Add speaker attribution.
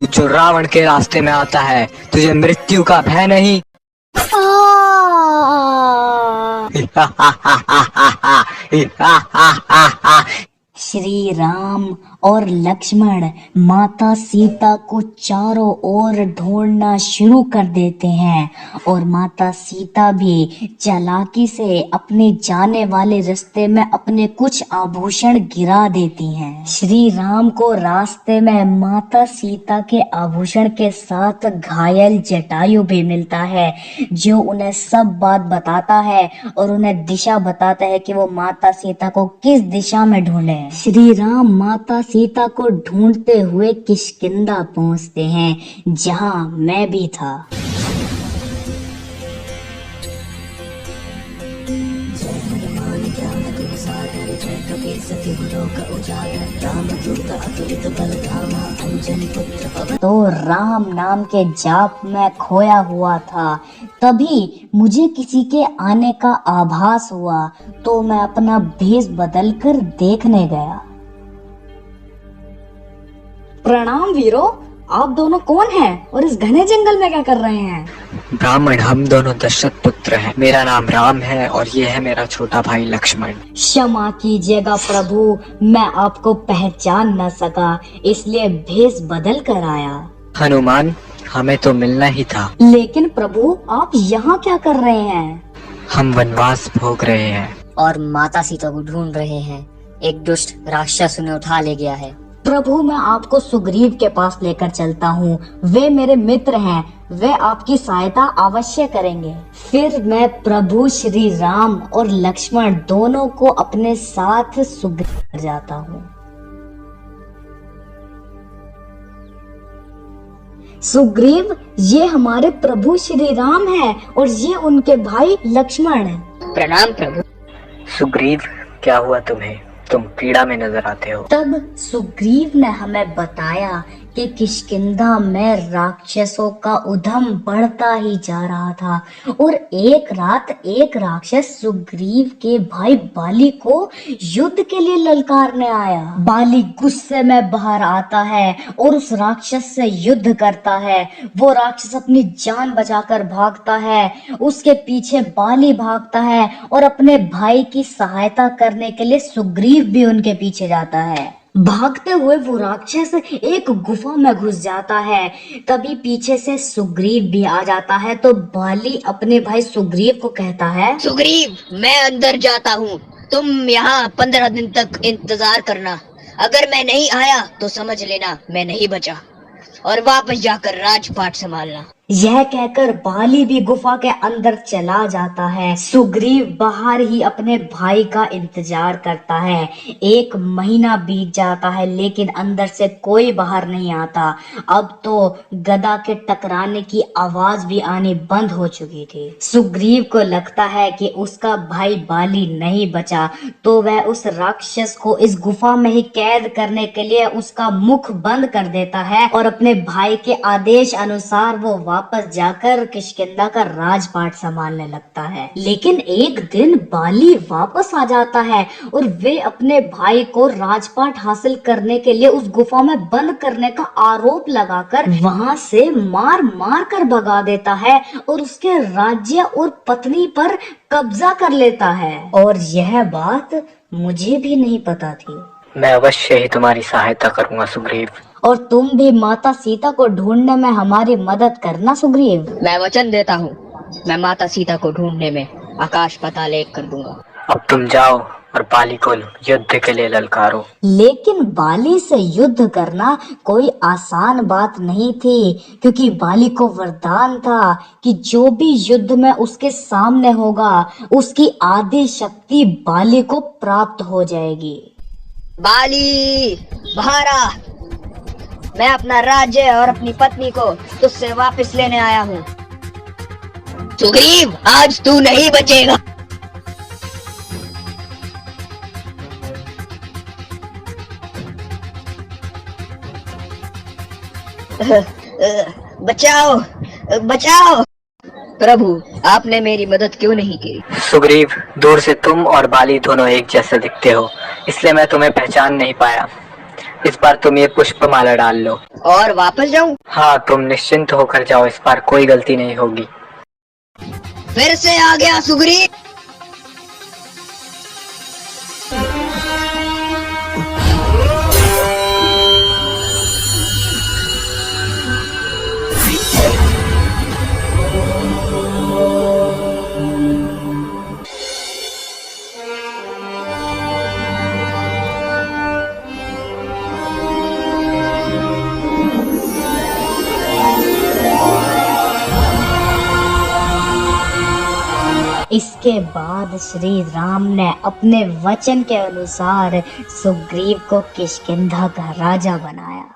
Speaker 1: जो रावण के रास्ते में आता है, तुझे मृत्यु का भय नहीं?
Speaker 2: श्री राम और लक्ष्मण माता सीता को चारों ओर ढूंढना शुरू कर देते हैं और माता सीता भी चालाकी से अपने जाने वाले रास्ते में अपने कुछ आभूषण गिरा देती हैं। श्री राम को रास्ते में माता सीता के आभूषण के साथ घायल जटायु भी मिलता है, जो उन्हें सब बात बताता है और उन्हें दिशा बताता है कि वो माता सीता को किस दिशा में ढूंढे। श्री राम माता सीता को ढूंढते हुए किष्किंधा पहुंचते हैं, जहां मैं भी था। तो राम नाम के जाप में खोया हुआ था। तभी मुझे किसी के आने का आभास हुआ, तो मैं अपना भेष बदलकर देखने गया। प्रणाम वीरों, आप दोनों कौन हैं और इस घने जंगल में क्या कर रहे हैं?
Speaker 1: ब्राह्मण, हम दोनों दशरथ पुत्र हैं। मेरा नाम राम है और ये है मेरा छोटा भाई लक्ष्मण।
Speaker 2: क्षमा कीजिएगा प्रभु, मैं आपको पहचान न सका, इसलिए भेष बदल कर आया।
Speaker 1: हनुमान, हमें तो मिलना ही था।
Speaker 2: लेकिन प्रभु, आप यहाँ क्या कर रहे हैं?
Speaker 1: हम वनवास भोग रहे हैं
Speaker 3: और माता सीता को ढूंढ रहे हैं। एक दुष्ट राक्षस उन्हें उठा ले गया है।
Speaker 2: प्रभु, मैं आपको सुग्रीव के पास लेकर चलता हूँ। वे मेरे मित्र हैं, वे आपकी सहायता अवश्य करेंगे। फिर मैं प्रभु श्री राम और लक्ष्मण दोनों को अपने साथ सुग्रीव जाता हूँ। सुग्रीव, ये हमारे प्रभु श्री राम है और ये उनके भाई लक्ष्मण है।
Speaker 3: प्रणाम प्रभु।
Speaker 1: सुग्रीव, क्या हुआ तुम्हें? तुम पीड़ा में नजर आते हो।
Speaker 2: तब सुग्रीव ने हमें बताया कि किष्किंधा में राक्षसों का उधम बढ़ता ही जा रहा था और एक रात एक राक्षस सुग्रीव के भाई बाली को युद्ध के लिए ललकारने आया। बाली गुस्से में बाहर आता है और उस राक्षस से युद्ध करता है। वो राक्षस अपनी जान बचाकर भागता है, उसके पीछे बाली भागता है और अपने भाई की सहायता करने के लिए सुग्रीव भी उनके पीछे जाता है। भागते हुए वो राक्षस एक गुफा में घुस जाता है। तभी पीछे से सुग्रीव भी आ जाता है, तो बाली अपने भाई सुग्रीव को कहता है,
Speaker 3: सुग्रीव, मैं अंदर जाता हूँ, तुम यहाँ 15 दिन तक इंतजार करना। अगर मैं नहीं आया तो समझ लेना मैं नहीं बचा और वापस जाकर राजपाट संभालना।
Speaker 2: यह कहकर बाली भी गुफा के अंदर चला जाता है। सुग्रीव बाहर ही अपने भाई का इंतजार करता है। 1 महीना बीत जाता है, लेकिन अंदर से कोई बाहर नहीं आता। अब तो गदा के टकराने की आवाज भी आनी बंद हो चुकी थी। सुग्रीव को लगता है कि उसका भाई बाली नहीं बचा, तो वह उस राक्षस को इस गुफा में ही कैद करने के लिए उसका मुख बंद कर देता है और अपने भाई के आदेश अनुसार वो वापस जाकर किष्किंधा का राजपाट संभालने लगता है। लेकिन एक दिन बाली वापस आ जाता है और वे अपने भाई को राजपाट हासिल करने के लिए उस गुफा में बंद करने का आरोप लगाकर वहां से मार मार कर भगा देता है और उसके राज्य और पत्नी पर कब्जा कर लेता है। और यह बात मुझे भी नहीं पता थी।
Speaker 1: मैं अवश्य ही तुम्हारी सहायता करूंगा सुग्रीव।
Speaker 2: और तुम भी माता सीता को ढूंढने में हमारी मदद करना सुग्रीव।
Speaker 3: मैं वचन देता हूँ, मैं माता सीता को ढूंढने में आकाश पाताल एक कर दूंगा।
Speaker 1: अब तुम जाओ और बाली को युद्ध के लिए ललकारो।
Speaker 2: लेकिन बाली से युद्ध करना कोई आसान बात नहीं थी, क्योंकि बाली को वरदान था कि जो भी युद्ध में उसके सामने होगा उसकी आधी शक्ति बाली को प्राप्त हो जाएगी।
Speaker 3: बाली, बाहर आ, मैं अपना राज्य और अपनी पत्नी को तुझसे वापस लेने आया हूँ। सुग्रीव, आज तू नहीं बचेगा। बचाओ, बचाओ। प्रभु, आपने मेरी मदद क्यों नहीं की?
Speaker 1: सुग्रीव, दूर से तुम और बाली दोनों एक जैसे दिखते हो, इसलिए मैं तुम्हें पहचान नहीं पाया। इस बार तुम ये पुष्पमाला डाल लो।
Speaker 3: और वापस जाऊं?
Speaker 1: हाँ, तुम निश्चिंत होकर जाओ, इस बार कोई गलती नहीं होगी।
Speaker 3: फिर से आ गया सुग्रीव।
Speaker 2: इसके बाद श्री राम ने अपने वचन के अनुसार सुग्रीव को किष्किंधा का राजा बनाया।